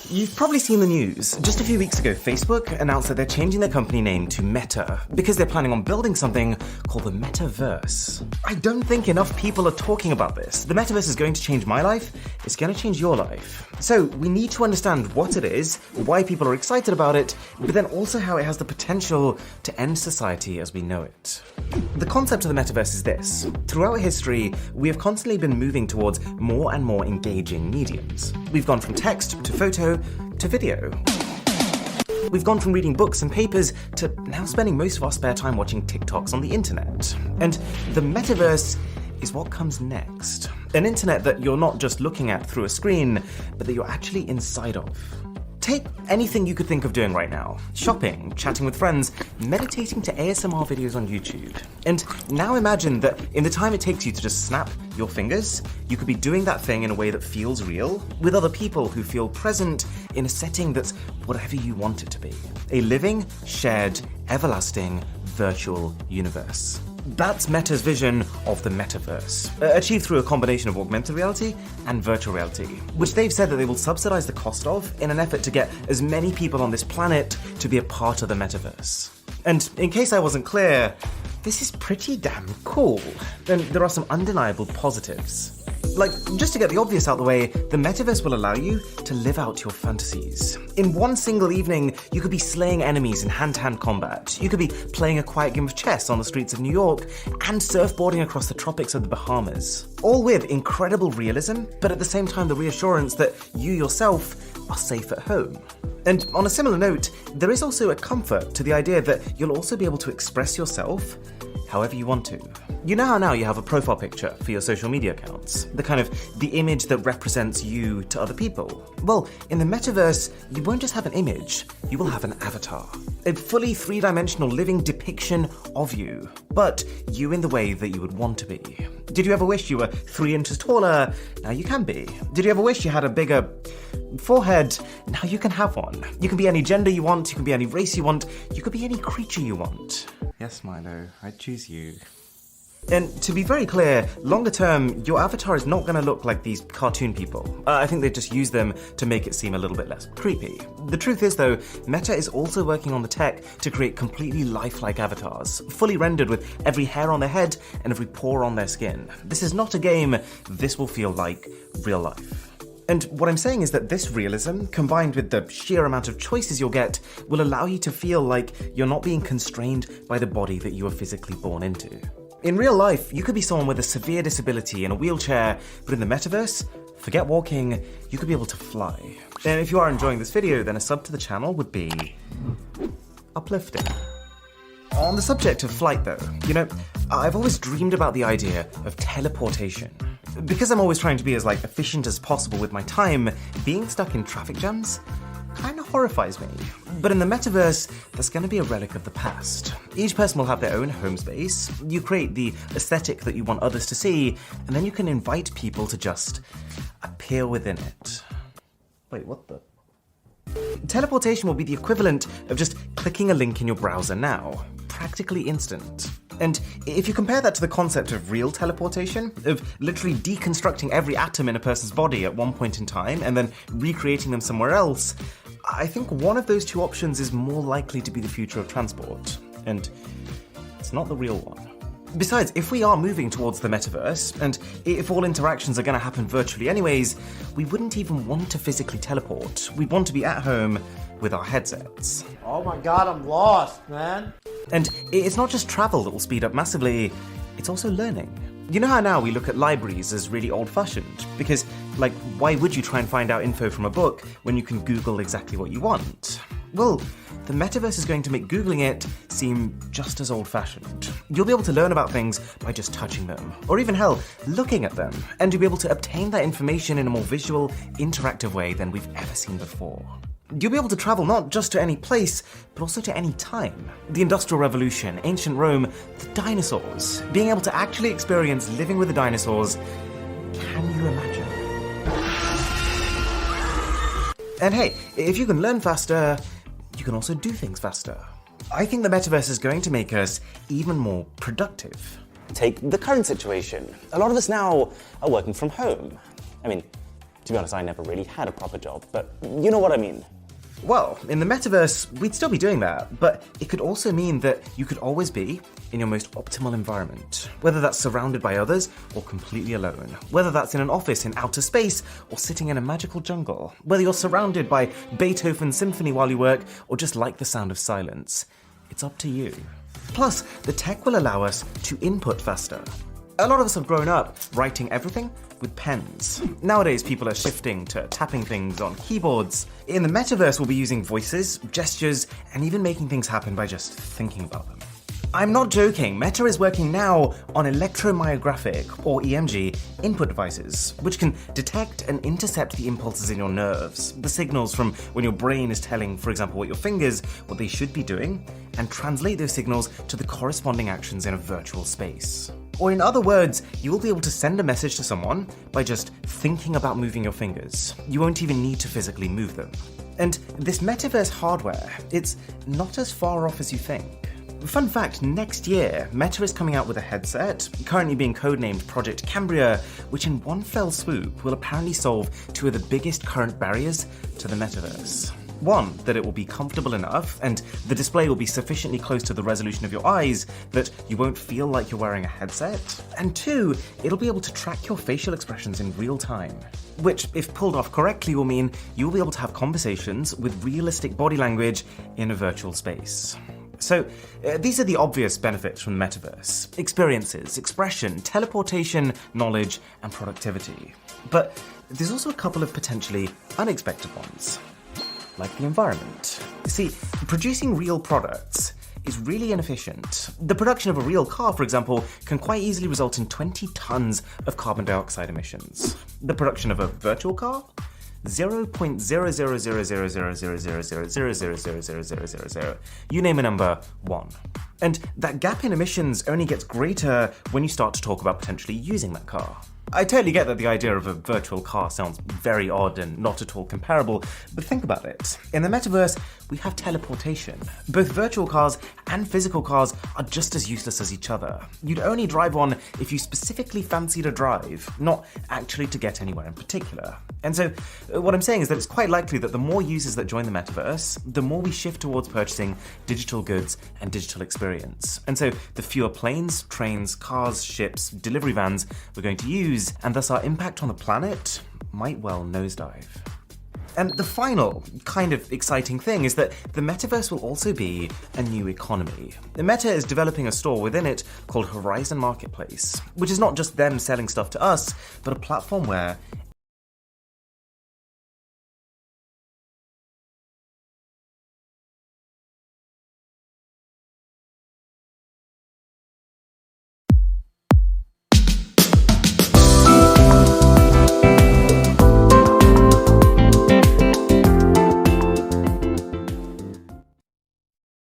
You've probably seen the news. Just a few weeks ago, Facebook announced that they're changing their company name to Meta because they're planning on building something called the Metaverse. I don't think enough people are talking about this. The Metaverse is going to change my life. It's going to change your life. So we need to understand what it is, why people are excited about it, but then also how it has the potential to end society as we know it. The concept of the Metaverse is this. Throughout history, we have constantly been moving towards more and more engaging mediums. We've gone from text to photo to video. We've gone from reading books and papers to now spending most of our spare time watching TikToks on the internet. And the Metaverse is what comes next. An internet that you're not just looking at through a screen, but that you're actually inside of. Take anything you could think of doing right now. Shopping, chatting with friends, meditating to ASMR videos on YouTube. And now imagine that in the time it takes you to just snap your fingers, you could be doing that thing in a way that feels real, with other people who feel present in a setting that's whatever you want it to be. A living, shared, everlasting, virtual universe. That's Meta's vision of the Metaverse, achieved through a combination of augmented reality and virtual reality, which they've said that they will subsidize the cost of in an effort to get as many people on this planet to be a part of the Metaverse. And in case I wasn't clear, this is pretty damn cool, and there are some undeniable positives. Like, just to get the obvious out of the way, the Metaverse will allow you to live out your fantasies. In one single evening, you could be slaying enemies in hand-to-hand combat. You could be playing a quiet game of chess on the streets of New York and surfboarding across the tropics of the Bahamas. All with incredible realism, but at the same time the reassurance that you yourself are safe at home. And on a similar note, there is also a comfort to the idea that you'll also be able to express yourself however you want to. You know how now you have a profile picture for your social media accounts? The image that represents you to other people. Well, in the Metaverse, you won't just have an image, you will have an avatar. A fully three-dimensional living depiction of you, but you in the way that you would want to be. Did you ever wish you were 3 inches taller? Now you can be. Did you ever wish you had a bigger forehead? Now you can have one. You can be any gender you want, you can be any race you want, you could be any creature you want. Yes, Milo, I choose you. And to be very clear, longer term, your avatar is not going to look like these cartoon people. I think they just use them to make it seem a little bit less creepy. The truth is though, Meta is also working on the tech to create completely lifelike avatars, fully rendered with every hair on their head and every pore on their skin. This is not a game, this will feel like real life. And what I'm saying is that this realism, combined with the sheer amount of choices you'll get, will allow you to feel like you're not being constrained by the body that you were physically born into. In real life, you could be someone with a severe disability in a wheelchair, but in the Metaverse, forget walking, you could be able to fly. And if you are enjoying this video, then a sub to the channel would be uplifting. On the subject of flight though, I've always dreamed about the idea of teleportation. Because I'm always trying to be as efficient as possible with my time, being stuck in traffic jams kind of horrifies me. But in the Metaverse, that's going to be a relic of the past. Each person will have their own home space. You create the aesthetic that you want others to see, and then you can invite people to just appear within it. Wait, what the? Teleportation will be the equivalent of just clicking a link in your browser now. Practically instant. And if you compare that to the concept of real teleportation, of literally deconstructing every atom in a person's body at one point in time and then recreating them somewhere else, I think one of those two options is more likely to be the future of transport. And it's not the real one. Besides, if we are moving towards the Metaverse, and if all interactions are going to happen virtually anyways, we wouldn't even want to physically teleport. We'd want to be at home with our headsets. Oh my god, I'm lost, man. And it's not just travel that will speed up massively, it's also learning. You know how now we look at libraries as really old-fashioned? Because, why would you try and find out info from a book when you can Google exactly what you want? Well, the Metaverse is going to make Googling it seem just as old-fashioned. You'll be able to learn about things by just touching them, or even hell, looking at them, and you'll be able to obtain that information in a more visual, interactive way than we've ever seen before. You'll be able to travel not just to any place, but also to any time. The Industrial Revolution, ancient Rome, the dinosaurs. Being able to actually experience living with the dinosaurs, can you imagine? And hey, if you can learn faster, you can also do things faster. I think the Metaverse is going to make us even more productive. Take the current situation. A lot of us now are working from home. To be honest, I never really had a proper job, but you know what I mean. Well, in the metaverse, we'd still be doing that, but it could also mean that you could always be in your most optimal environment, whether that's surrounded by others or completely alone, whether that's in an office in outer space or sitting in a magical jungle, whether you're surrounded by Beethoven's symphony while you work or just like the sound of silence. It's up to you. Plus, the tech will allow us to input faster. A lot of us have grown up writing everything with pens. Nowadays, people are shifting to tapping things on keyboards. In the metaverse, we'll be using voices, gestures, and even making things happen by just thinking about them. I'm not joking, Meta is working now on electromyographic, or EMG, input devices, which can detect and intercept the impulses in your nerves, the signals from when your brain is telling, for example, what your fingers, what they should be doing, and translate those signals to the corresponding actions in a virtual space. Or in other words, you will be able to send a message to someone by just thinking about moving your fingers. You won't even need to physically move them. And this metaverse hardware, it's not as far off as you think. Fun fact, next year, Meta is coming out with a headset, currently being codenamed Project Cambria, which in one fell swoop will apparently solve two of the biggest current barriers to the metaverse. One, that it will be comfortable enough, and the display will be sufficiently close to the resolution of your eyes that you won't feel like you're wearing a headset. And two, it'll be able to track your facial expressions in real time. Which, if pulled off correctly, will mean you'll be able to have conversations with realistic body language in a virtual space. So, these are the obvious benefits from the metaverse: experiences, expression, teleportation, knowledge, and productivity. But there's also a couple of potentially unexpected ones, like the environment. See, producing real products is really inefficient. The production of a real car, for example, can quite easily result in 20 tons of carbon dioxide emissions. The production of a virtual car? 0.000000000000000. You name a number, 1. And that gap in emissions only gets greater when you start to talk about potentially using that car. I totally get that the idea of a virtual car sounds very odd and not at all comparable, but think about it. In the metaverse, we have teleportation. Both virtual cars and physical cars are just as useless as each other. You'd only drive one if you specifically fancy to drive, not actually to get anywhere in particular. And so, what I'm saying is that it's quite likely that the more users that join the metaverse, the more we shift towards purchasing digital goods and digital experience. And so, the fewer planes, trains, cars, ships, delivery vans we're going to use, and thus our impact on the planet might well nosedive. And the final kind of exciting thing is that the metaverse will also be a new economy. Meta is developing a store within it called Horizon Marketplace, which is not just them selling stuff to us, but a platform where